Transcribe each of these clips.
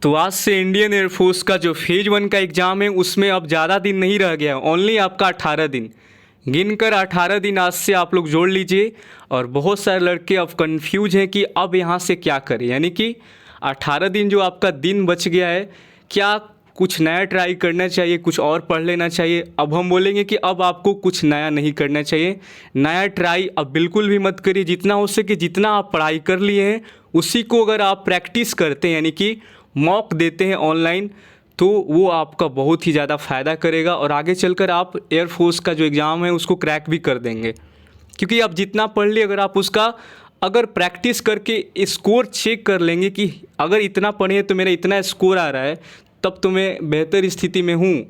तो आज से इंडियन एयरफोर्स का जो फेज 1 का एग्ज़ाम है उसमें अब ज़्यादा दिन नहीं रह गया, ओनली आपका 18 दिन। गिनकर 18 दिन आज से आप लोग जोड़ लीजिए। और बहुत सारे लड़के अब कंफ्यूज हैं कि अब यहाँ से क्या करें, यानी कि 18 दिन जो आपका दिन बच गया है, क्या कुछ नया ट्राई करना चाहिए, कुछ और पढ़ लेना चाहिए। अब हम बोलेंगे कि अब आपको कुछ नया नहीं करना चाहिए, नया ट्राई अब बिल्कुल भी मत करिए। जितना हो सके जितना आप पढ़ाई कर लिए हैं उसी को अगर आप प्रैक्टिस करते हैं, यानी कि मॉक देते हैं ऑनलाइन, तो वो आपका बहुत ही ज़्यादा फ़ायदा करेगा और आगे चलकर आप एयरफोर्स का जो एग्ज़ाम है उसको क्रैक भी कर देंगे। क्योंकि आप जितना पढ़ लिए, अगर आप उसका अगर प्रैक्टिस करके स्कोर चेक कर लेंगे कि अगर इतना पढ़े तो मेरा इतना स्कोर आ रहा है, तब तो मैं बेहतर स्थिति में हूँ।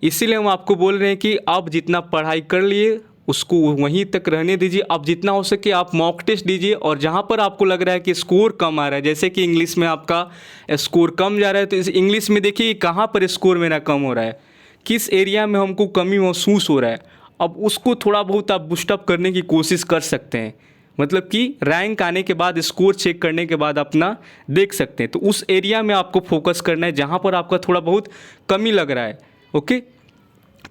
इसीलिए हम आपको बोल रहे हैं कि आप जितना पढ़ाई कर लिए उसको वहीं तक रहने दीजिए। अब जितना हो सके आप मॉक टेस्ट दीजिए, और जहाँ पर आपको लग रहा है कि स्कोर कम आ रहा है, जैसे कि इंग्लिश में आपका स्कोर कम जा रहा है, तो इस इंग्लिश में देखिए कहाँ पर स्कोर मेरा कम हो रहा है, किस एरिया में हमको कमी महसूस हो रहा है। अब उसको थोड़ा बहुत आप बूस्टअप करने की कोशिश कर सकते हैं, मतलब कि रैंक आने के बाद स्कोर चेक करने के बाद अपना देख सकते हैं। तो उस एरिया में आपको फोकस करना है जहाँ पर आपका थोड़ा बहुत कमी लग रहा है। ओके,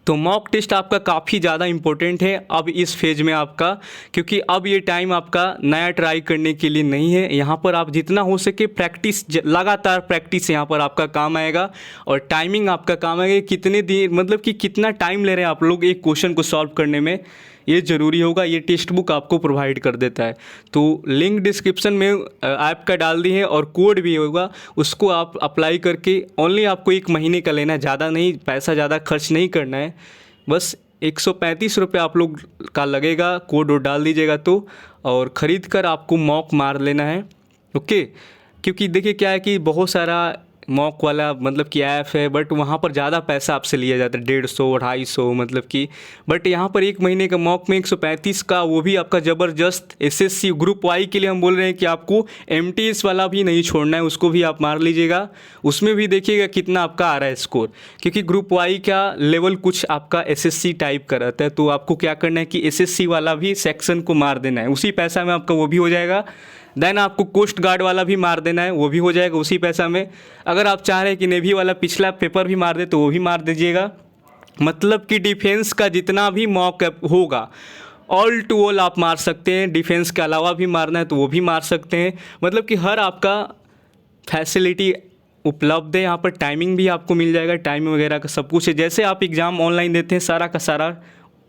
तो मॉक टेस्ट आपका काफ़ी ज़्यादा इम्पोर्टेंट है अब इस फेज़ में आपका, क्योंकि अब ये टाइम आपका नया ट्राई करने के लिए नहीं है। यहाँ पर आप जितना हो सके प्रैक्टिस, लगातार प्रैक्टिस यहाँ पर आपका काम आएगा। और टाइमिंग आपका काम आएगा, कितने दिन मतलब कि कितना टाइम ले रहे हैं आप लोग एक क्वेश्चन को सॉल्व करने में, ये ज़रूरी होगा। ये टेक्स्ट बुक आपको प्रोवाइड कर देता है। तो लिंक डिस्क्रिप्शन में ऐप का डाल दी है और कोड भी होगा, उसको आप अप्लाई करके ओनली आपको 1 महीने का लेना है, ज़्यादा नहीं, पैसा ज़्यादा खर्च नहीं करना है। बस 135 रुपये आप लोग का लगेगा, कोड और डाल दीजिएगा तो, और ख़रीद कर आपको मॉक मार लेना है। ओके, क्योंकि देखिए क्या है कि बहुत सारा मॉक वाला मतलब कि ऐप है, बट वहाँ पर ज़्यादा पैसा आपसे लिया जाता है, 150 250 मतलब कि। बट यहाँ पर 1 महीने का मॉक में 135 का, वो भी आपका ज़बरदस्त एसएससी ग्रुप वाई के लिए हम बोल रहे हैं कि आपको एमटीएस वाला भी नहीं छोड़ना है, उसको भी आप मार लीजिएगा। उसमें भी देखिएगा कितना आपका आ रहा है स्कोर, क्योंकि ग्रुप वाई का लेवल कुछ आपका एसएससी टाइप का रहता है। तो आपको क्या करना है कि एसएससी वाला भी सेक्शन को मार देना है, उसी पैसा में आपका वो भी हो जाएगा। देन आपको कोस्ट गार्ड वाला भी मार देना है, वो भी हो जाएगा उसी पैसा में। अगर आप चाह रहे हैं कि नेवी वाला पिछला पेपर भी मार दे तो वो भी मार दीजिएगा। मतलब कि डिफेंस का जितना भी मॉक होगा ऑल टू ऑल आप मार सकते हैं। डिफेंस के अलावा भी मारना है तो वो भी मार सकते हैं। मतलब कि हर आपका फैसिलिटी उपलब्ध है यहाँ पर। टाइमिंग भी आपको मिल जाएगा, टाइमिंग वगैरह का सब कुछ है। जैसे आप एग्ज़ाम ऑनलाइन देते हैं सारा का सारा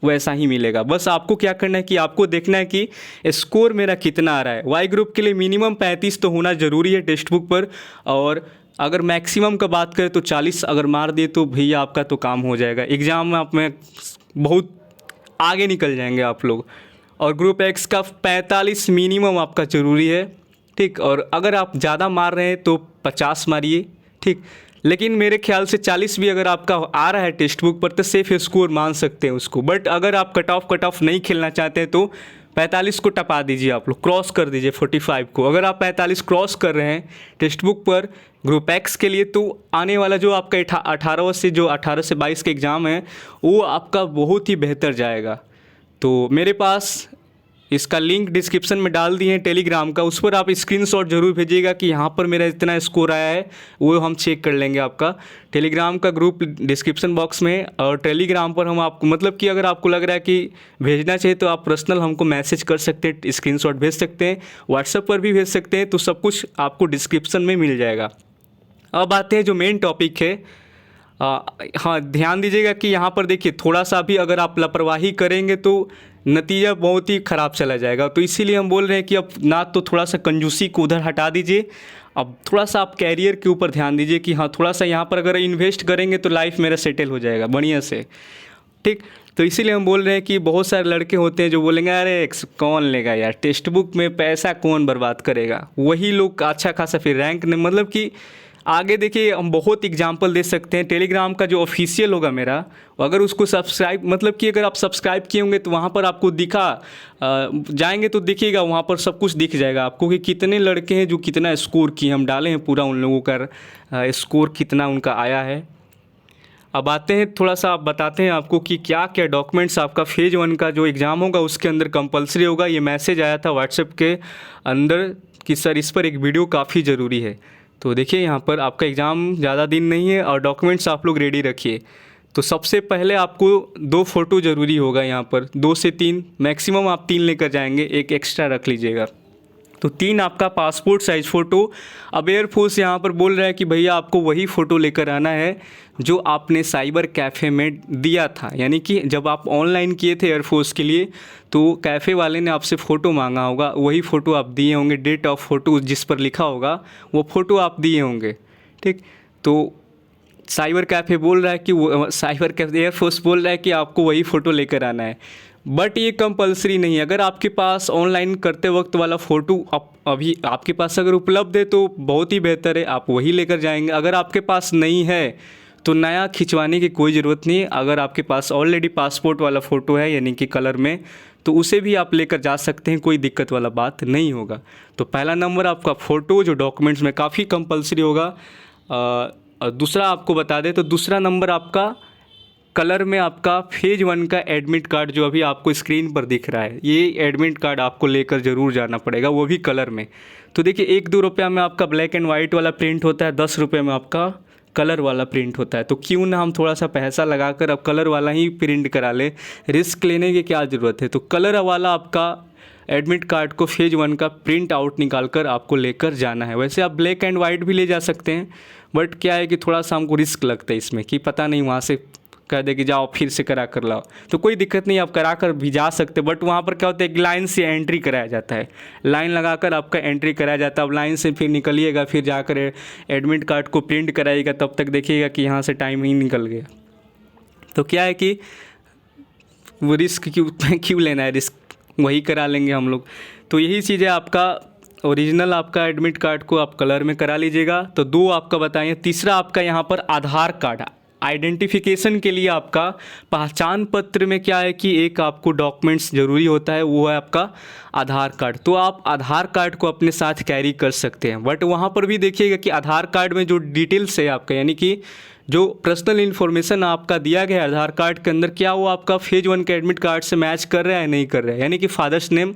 वैसा ही मिलेगा। बस आपको क्या करना है कि आपको देखना है कि स्कोर मेरा कितना आ रहा है। वाई ग्रुप के लिए मिनिमम 35 तो होना ज़रूरी है टेक्स्ट बुक पर, और अगर मैक्सिमम का बात करें तो 40 अगर मार दिए तो भैया आपका तो काम हो जाएगा। एग्ज़ाम में आप में बहुत आगे निकल जाएंगे आप लोग। और ग्रुप एक्स का 45 मिनिमम आपका ज़रूरी है, ठीक। और अगर आप ज़्यादा मार रहे हैं तो 50 मारिए, ठीक। लेकिन मेरे ख्याल से 40 भी अगर आपका आ रहा है टेक्स्ट बुक पर तो सेफ स्कोर मान सकते हैं उसको। बट अगर आप कट ऑफ नहीं खेलना चाहते हैं तो 45 को टपा दीजिए, आप लोग क्रॉस कर दीजिए 45 को। अगर आप 45 क्रॉस कर रहे हैं टेक्स्ट बुक पर ग्रुप एक्स के लिए, तो आने वाला जो आपका 18 से 22 का एग्ज़ाम है वो आपका बहुत ही बेहतर जाएगा। तो मेरे पास इसका लिंक डिस्क्रिप्शन में डाल दिए हैं टेलीग्राम का, उस पर आप स्क्रीनशॉट जरूर भेजिएगा कि यहाँ पर मेरा इतना स्कोर आया है, वो हम चेक कर लेंगे। आपका टेलीग्राम का ग्रुप डिस्क्रिप्शन बॉक्स में, और टेलीग्राम पर हम आपको मतलब कि अगर आपको लग रहा है कि भेजना चाहिए तो आप पर्सनल हमको मैसेज कर सकते हैं, स्क्रीनशॉट भेज सकते हैं, व्हाट्सएप पर भी भेज सकते हैं। तो सब कुछ आपको डिस्क्रिप्शन में मिल जाएगा। अब आते हैं जो मेन टॉपिक है। हाँ, ध्यान दीजिएगा कि यहाँ पर देखिए थोड़ा सा भी अगर आप लापरवाही करेंगे तो नतीजा बहुत ही ख़राब चला जाएगा। तो इसीलिए हम बोल रहे हैं कि अब ना तो थोड़ा सा कंजूसी को उधर हटा दीजिए, अब थोड़ा सा आप कैरियर के ऊपर ध्यान दीजिए कि हाँ थोड़ा सा यहाँ पर अगर इन्वेस्ट करेंगे तो लाइफ मेरा सेटल हो जाएगा बढ़िया से, ठीक। तो इसीलिए हम बोल रहे हैं कि बहुत सारे लड़के होते हैं जो बोलेंगे अरे कौन लेगा यार, टेक्स्ट बुक में पैसा कौन बर्बाद करेगा। वही लोग अच्छा खासा फिर रैंक मतलब कि आगे देखिए हम बहुत एग्जांपल दे सकते हैं। टेलीग्राम का जो ऑफिशियल होगा मेरा, अगर उसको सब्सक्राइब मतलब कि अगर आप सब्सक्राइब किए होंगे तो वहाँ पर आपको जाएंगे तो दिखेगा, वहाँ पर सब कुछ दिख जाएगा आपको कि कितने लड़के हैं जो कितना स्कोर किए। हम डाले हैं पूरा उन लोगों का स्कोर कितना उनका आया है। अब आते हैं थोड़ा सा आप बताते हैं आपको कि क्या क्या डॉक्यूमेंट्स आपका फेज 1 का जो एग्ज़ाम होगा उसके अंदर कंपलसरी होगा। ये मैसेज आया था व्हाट्सएप के अंदर कि सर इस पर एक वीडियो काफ़ी ज़रूरी है। तो देखिए यहाँ पर आपका एग्ज़ाम ज़्यादा दिन नहीं है और डॉक्यूमेंट्स आप लोग रेडी रखिए। तो सबसे पहले आपको 2 फ़ोटो ज़रूरी होगा यहाँ पर, 2 से 3 मैक्सिमम आप 3 लेकर जाएंगे, एक एक्स्ट्रा रख लीजिएगा। तो 3 आपका पासपोर्ट साइज़ फ़ोटो। अब एयरफोर्स यहाँ पर बोल रहा है कि भैया आपको वही फ़ोटो लेकर आना है जो आपने साइबर कैफ़े में दिया था, यानी कि जब आप ऑनलाइन किए थे एयरफोर्स के लिए तो कैफ़े वाले ने आपसे फ़ोटो मांगा होगा, वही फ़ोटो आप दिए होंगे, डेट ऑफ फ़ोटो जिस पर लिखा होगा वो फ़ोटो आप दिए होंगे। ठीक, तो साइबर कैफ़े बोल रहा है कि वो साइबर कैफ़े एयरफोर्स बोल रहा है कि आपको वही फ़ोटो लेकर आना है, बट ये कंपलसरी नहीं है। अगर आपके पास ऑनलाइन करते वक्त वाला फ़ोटो अभी आपके पास अगर उपलब्ध है तो बहुत ही बेहतर है, आप वही लेकर जाएंगे। अगर आपके पास नहीं है तो नया खिंचवाने की कोई ज़रूरत नहीं है। अगर आपके पास ऑलरेडी पासपोर्ट वाला फ़ोटो है यानी कि कलर में, तो उसे भी आप लेकर जा सकते हैं, कोई दिक्कत वाला बात नहीं होगा। तो पहला नंबर आपका फ़ोटो जो डॉक्यूमेंट्स में काफ़ी कंपलसरी होगा। और दूसरा आपको बता दें तो दूसरा नंबर आपका कलर में आपका फेज़ 1 का एडमिट कार्ड जो अभी आपको स्क्रीन पर दिख रहा है, ये एडमिट कार्ड आपको लेकर ज़रूर जाना पड़ेगा, वो भी कलर में। तो देखिए 1-2 रुपया में आपका ब्लैक एंड वाइट वाला प्रिंट होता है, 10 रुपये में आपका कलर वाला प्रिंट होता है। तो क्यों ना हम थोड़ा सा पैसा लगाकर अब कलर वाला ही प्रिंट करा लें, रिस्क लेने की क्या ज़रूरत है। तो कलर वाला आपका एडमिट कार्ड को फेज़ 1 का प्रिंट आउट निकाल कर आपको लेकर जाना है। वैसे आप ब्लैक एंड वाइट भी ले जा सकते हैं, बट क्या है कि थोड़ा सा हमको रिस्क लगता है इसमें कि पता नहीं वहाँ से कह दे कि जाओ फिर से करा कर लाओ। तो कोई दिक्कत नहीं, आप करा कर भी जा सकते, बट वहाँ पर क्या होता है, एक लाइन से एंट्री कराया जाता है, लाइन लगाकर आपका एंट्री कराया जाता है। अब लाइन से फिर निकलिएगा, फिर जाकर एडमिट कार्ड को प्रिंट कराइएगा, तब तक देखिएगा कि यहाँ से टाइम ही निकल गया। तो क्या है कि वो रिस्क क्यों लेना है, रिस्क वही करा लेंगे हम लोग। तो यही चीज़ है, आपका ओरिजिनल आपका एडमिट कार्ड को आप कलर में करा लीजिएगा। तो 2 आपका बताइए। तीसरा आपका यहाँ पर आधार कार्ड आइडेंटिफिकेशन के लिए आपका पहचान पत्र में क्या है कि एक आपको डॉक्यूमेंट्स ज़रूरी होता है, वो है आपका आधार कार्ड। तो आप आधार कार्ड को अपने साथ कैरी कर सकते हैं, बट वहाँ पर भी देखिएगा कि आधार कार्ड में जो डिटेल्स है आपका, यानी कि जो पर्सनल इन्फॉर्मेशन आपका दिया गया है आधार कार्ड के अंदर, क्या वो आपका फेज़ 1 के एडमिट कार्ड से मैच कर रहा है नहीं कर रहा है। यानी कि फादर्स नेम,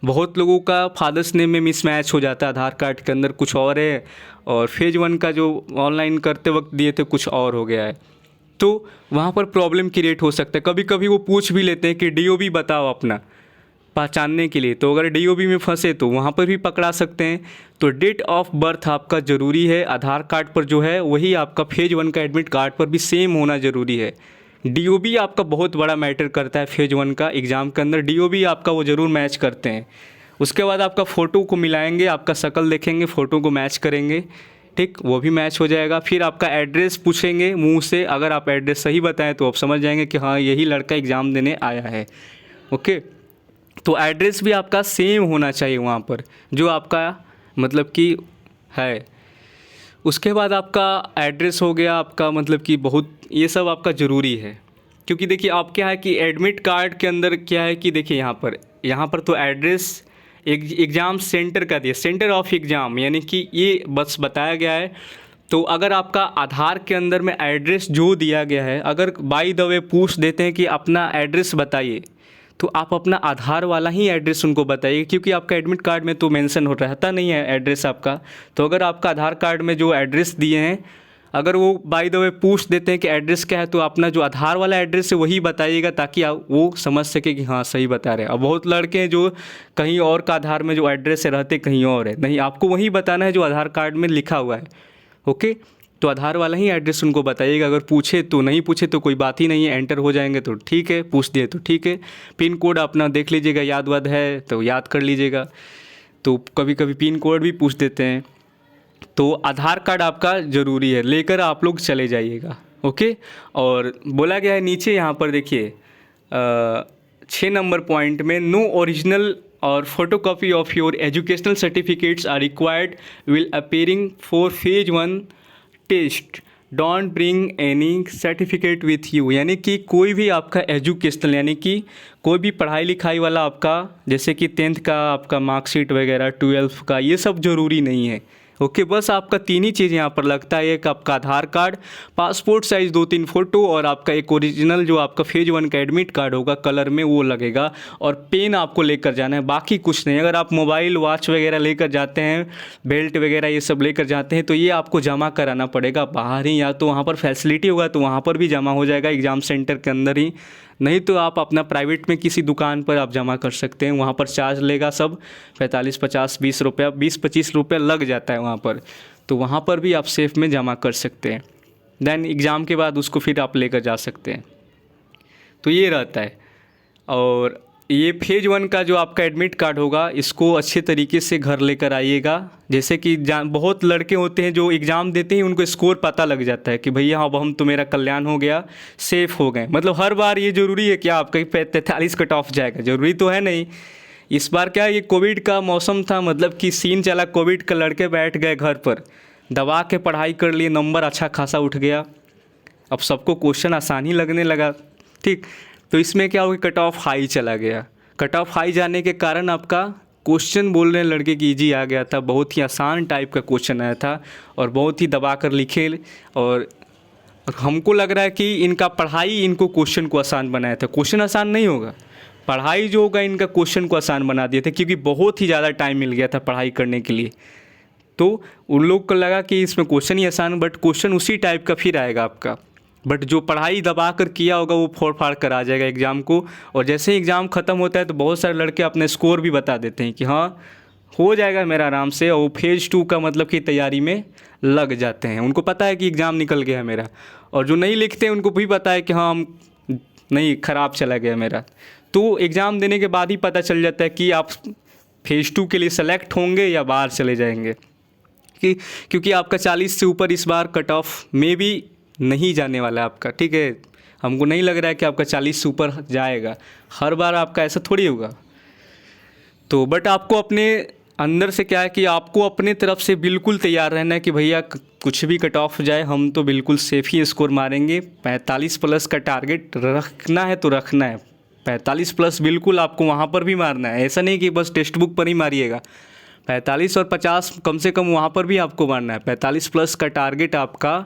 बहुत लोगों का फादर्स नेम में मिसमैच हो जाता है, आधार कार्ड के अंदर कुछ और है और फेज़ 1 का जो ऑनलाइन करते वक्त दिए थे कुछ और हो गया है। तो वहाँ पर प्रॉब्लम क्रिएट हो सकता है। कभी कभी वो पूछ भी लेते हैं कि डीओबी बताओ अपना पहचानने के लिए, तो अगर डीओबी में फंसे तो वहाँ पर भी पकड़ा सकते हैं। तो डेट ऑफ बर्थ आपका ज़रूरी है आधार कार्ड पर जो है, वही आपका फेज़ 1 का एडमिट कार्ड पर भी सेम होना ज़रूरी है। डीओबी आपका बहुत बड़ा मैटर करता है फेज़ 1 का एग्ज़ाम के अंदर, डीओबी आपका वो ज़रूर मैच करते हैं। उसके बाद आपका फ़ोटो को मिलाएंगे, आपका शक्ल देखेंगे, फ़ोटो को मैच करेंगे, ठीक, वो भी मैच हो जाएगा। फिर आपका एड्रेस पूछेंगे मुंह से, अगर आप एड्रेस सही बताएं तो आप समझ जाएंगे कि हाँ यही लड़का एग्ज़ाम देने आया है। ओके, तो एड्रेस भी आपका सेम होना चाहिए वहाँ पर जो आपका मतलब कि है। उसके बाद आपका एड्रेस हो गया आपका, मतलब कि बहुत ये सब आपका ज़रूरी है, क्योंकि देखिए आप क्या है कि एडमिट कार्ड के अंदर क्या है कि देखिए यहाँ पर तो एड्रेस एग्ज़ाम सेंटर का दिया, सेंटर ऑफ एग्ज़ाम, यानी कि ये बस बताया गया है। तो अगर आपका आधार के अंदर में एड्रेस जो दिया गया है, अगर बाय द वे पूछ देते हैं कि अपना एड्रेस बताइए, तो आप अपना आधार वाला ही एड्रेस उनको बताइए, क्योंकि आपका एडमिट कार्ड में तो मेंशन हो रहता नहीं है एड्रेस आपका। तो अगर आपका आधार कार्ड में जो एड्रेस दिए हैं, अगर वो बाय द वे पूछ देते हैं कि एड्रेस क्या है, तो अपना जो आधार वाला एड्रेस है वही बताइएगा, ताकि आप वो समझ सके कि हाँ सही बता रहे हैं। अब बहुत लड़के हैं जो कहीं और का आधार में जो एड्रेस है रहते कहीं और है, नहीं, आपको वही बताना है जो आधार कार्ड में लिखा हुआ है। ओके, तो आधार वाला ही एड्रेस उनको बताइएगा। अगर पूछे तो, नहीं पूछे तो कोई बात ही नहीं है, एंटर हो जाएंगे तो ठीक है, पूछ दिए तो ठीक है। पिन कोड अपना देख लीजिएगा, याद वाद है तो याद कर लीजिएगा। तो कभी कभी पिन कोड भी पूछ देते हैं। तो आधार कार्ड आपका ज़रूरी है, लेकर आप लोग चले जाइएगा। ओके, और बोला गया है नीचे यहाँ पर देखिए 6 नंबर पॉइंट में, नो ओरिजिनल और photocopy of your educational certificates are required will appearing for phase 1 test, don't bring any certificate with you. यानी कि कोई भी आपका एजुकेशनल, यानी कि कोई भी पढ़ाई लिखाई वाला आपका, जैसे कि 10th का आपका मार्कशीट वगैरह, 12th का, ये सब ज़रूरी नहीं है। ओके, बस आपका 3 ही चीज़ यहाँ पर लगता है, एक आपका आधार कार्ड, पासपोर्ट साइज़ 2-3 फ़ोटो और आपका एक ओरिजिनल जो आपका फेज 1 का एडमिट कार्ड होगा कलर में वो लगेगा, और पेन आपको लेकर जाना है, बाकी कुछ नहीं। अगर आप मोबाइल वॉच वगैरह लेकर जाते हैं, बेल्ट वगैरह ये सब लेकर जाते हैं तो ये आपको जमा कराना पड़ेगा बाहर ही, या तो वहाँ पर फैसिलिटी होगा तो वहाँ पर भी जमा हो जाएगा एग्ज़ाम सेंटर के अंदर ही, नहीं तो आप अपना प्राइवेट में किसी दुकान पर आप जमा कर सकते हैं। वहाँ पर चार्ज लेगा सब 45, 50, 20 रुपया, 20-25 रुपया लग जाता है वहाँ पर, तो वहाँ पर भी आप सेफ़ में जमा कर सकते हैं। देन एग्ज़ाम के बाद उसको फिर आप लेकर जा सकते हैं। तो ये रहता है। और ये फेज 1 का जो आपका एडमिट कार्ड होगा इसको अच्छे तरीके से घर लेकर आइएगा। जैसे कि बहुत लड़के होते हैं जो एग्ज़ाम देते हैं उनको स्कोर पता लग जाता है कि भैया अब हम तो मेरा कल्याण हो गया, सेफ़ हो गए। मतलब हर बार ये ज़रूरी है कि आपका 43 कट ऑफ जाएगा, ज़रूरी तो है नहीं। इस बार क्या, ये कोविड का मौसम था, मतलब कि सीन चला कोविड का, लड़के बैठ गए घर पर, दबा के पढ़ाई कर लिए, नंबर अच्छा खासा उठ गया, अब सबको क्वेश्चन आसानी लगने लगा। ठीक, तो इसमें क्या हुआ, कट ऑफ हाई चला गया। कट ऑफ हाई जाने के कारण आपका क्वेश्चन बोल रहे हैं लड़के की ईजी आ गया था, बहुत ही आसान टाइप का क्वेश्चन आया था और बहुत ही दबा कर लिखे। और हमको लग रहा है कि इनका पढ़ाई इनको क्वेश्चन को आसान बनाया था। क्वेश्चन आसान नहीं होगा, पढ़ाई जो होगा इनका क्वेश्चन को आसान बना दिए थे, क्योंकि बहुत ही ज़्यादा टाइम मिल गया था पढ़ाई करने के लिए। तो उन लोग को लगा कि इसमें क्वेश्चन ही आसान, बट क्वेश्चन उसी टाइप का फिर आएगा आपका। बट जो पढ़ाई दबा कर किया होगा वो फोड़ फाड़ कर आ जाएगा एग्ज़ाम को। और जैसे ही एग्ज़ाम ख़त्म होता है तो बहुत सारे लड़के अपने स्कोर भी बता देते हैं कि हाँ हो जाएगा मेरा आराम से, और वो फेज़ 2 का मतलब की तैयारी में लग जाते हैं। उनको पता है कि एग्ज़ाम निकल गया है मेरा, और जो नहीं लिखते हैं उनको भी पता है कि हाँ हम नहीं, ख़राब चला गया मेरा। तो एग्ज़ाम देने के बाद ही पता चल जाता है कि आप फेज़ 2 के लिए सेलेक्ट होंगे या बाहर चले जाएंगे। क्योंकि आपका 40 से ऊपर इस बार कट ऑफ में भी नहीं जाने वाला है आपका। ठीक है, हमको नहीं लग रहा है कि आपका 40 से ऊपर जाएगा, हर बार आपका ऐसा थोड़ी होगा। तो बट आपको अपने अंदर से क्या है कि आपको अपने तरफ से बिल्कुल तैयार रहना है कि भैया कुछ भी कट ऑफ जाए हम तो बिल्कुल सेफ ही स्कोर मारेंगे। 45 प्लस का टारगेट रखना है तो रखना है, 45 प्लस बिल्कुल आपको वहाँ पर भी मारना है। ऐसा नहीं कि बस टेक्स्ट बुक पर ही मारिएगा, 45 और 50 कम से कम वहाँ पर भी आपको मारना है। 45 प्लस का टारगेट आपका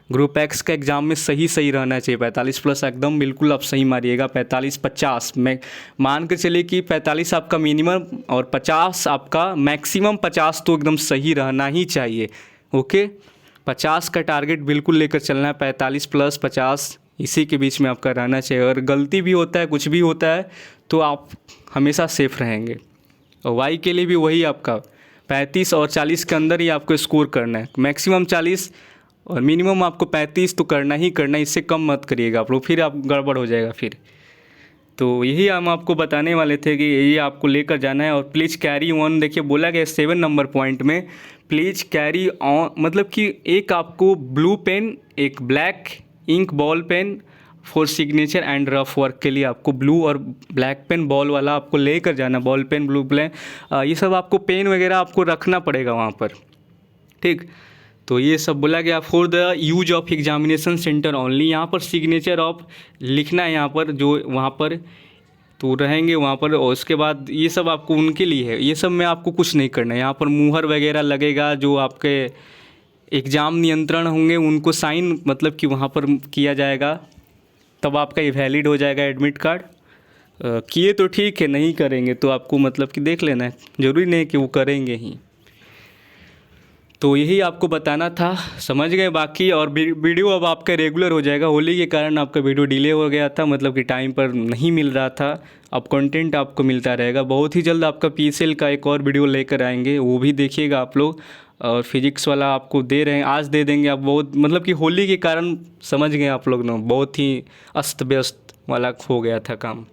ग्रुप एक्स का एग्ज़ाम में सही रहना चाहिए। 45 प्लस एकदम बिल्कुल आप सही मारिएगा। 45-50 में मान के चलिए कि 45 आपका मिनिमम और 50 आपका मैक्सिमम, 50 तो एकदम सही रहना ही चाहिए। ओके, 50 का टारगेट बिल्कुल लेकर चलना है। 45 प्लस 50 इसी के बीच में आपका रहना चाहिए। अगर गलती भी होता है, कुछ भी होता है, तो आप हमेशा सेफ़ रहेंगे। और वाई के लिए भी वही आपका 35 और 40 के अंदर ही आपको स्कोर करना है। मैक्सिमम 40 और मिनिमम आपको 35 तो करना ही करना है, इससे कम मत करिएगा आप लोग, फिर आप गड़बड़ हो जाएगा फिर। तो यही हम आपको बताने वाले थे कि यही आपको लेकर जाना है। और प्लीज़ कैरी ऑन, देखिए बोला गया 7 नंबर पॉइंट में प्लीज़ कैरी ऑन, मतलब कि एक आपको ब्लू पेन, एक black ink ball pen for signature and rough work के लिए आपको ब्लू और ब्लैक पेन बॉल वाला आपको लेकर जाना। बॉल पेन, ब्लू पेन, ये सब आपको पेन वगैरह आपको रखना पड़ेगा वहाँ पर। ठीक, तो ये सब बोला गया for the use of examination centre only. यहाँ पर सिग्नेचर ऑफ लिखना है, यहाँ पर जो वहाँ पर तो रहेंगे वहाँ पर, और उसके बाद ये सब आपको उनके लिए है। ये सब में आपको कुछ नहीं करना है। यहाँ पर मुहर वगैरह लगेगा, जो आपके एग्ज़ाम नियंत्रण होंगे उनको साइन मतलब कि वहाँ पर किया जाएगा, तब आपका ये वैलिड हो जाएगा एडमिट कार्ड। किए तो ठीक है, नहीं करेंगे तो आपको मतलब कि देख लेना है, ज़रूरी नहीं कि वो करेंगे ही। तो यही आपको बताना था, समझ गए। बाकी और वीडियो अब आपका रेगुलर हो जाएगा। होली के कारण आपका वीडियो डिले हो गया था, मतलब कि टाइम पर नहीं मिल रहा था। अब कंटेंट आपको मिलता रहेगा। बहुत ही जल्द आपका पीएसएल का एक और वीडियो लेकर आएंगे, वो भी देखिएगा आप लोग। और फिजिक्स वाला आपको दे रहे हैं, आज दे देंगे। आप बहुत मतलब कि होली के कारण समझ गए आप लोग ना, बहुत ही अस्त व्यस्त वाला हो गया था काम।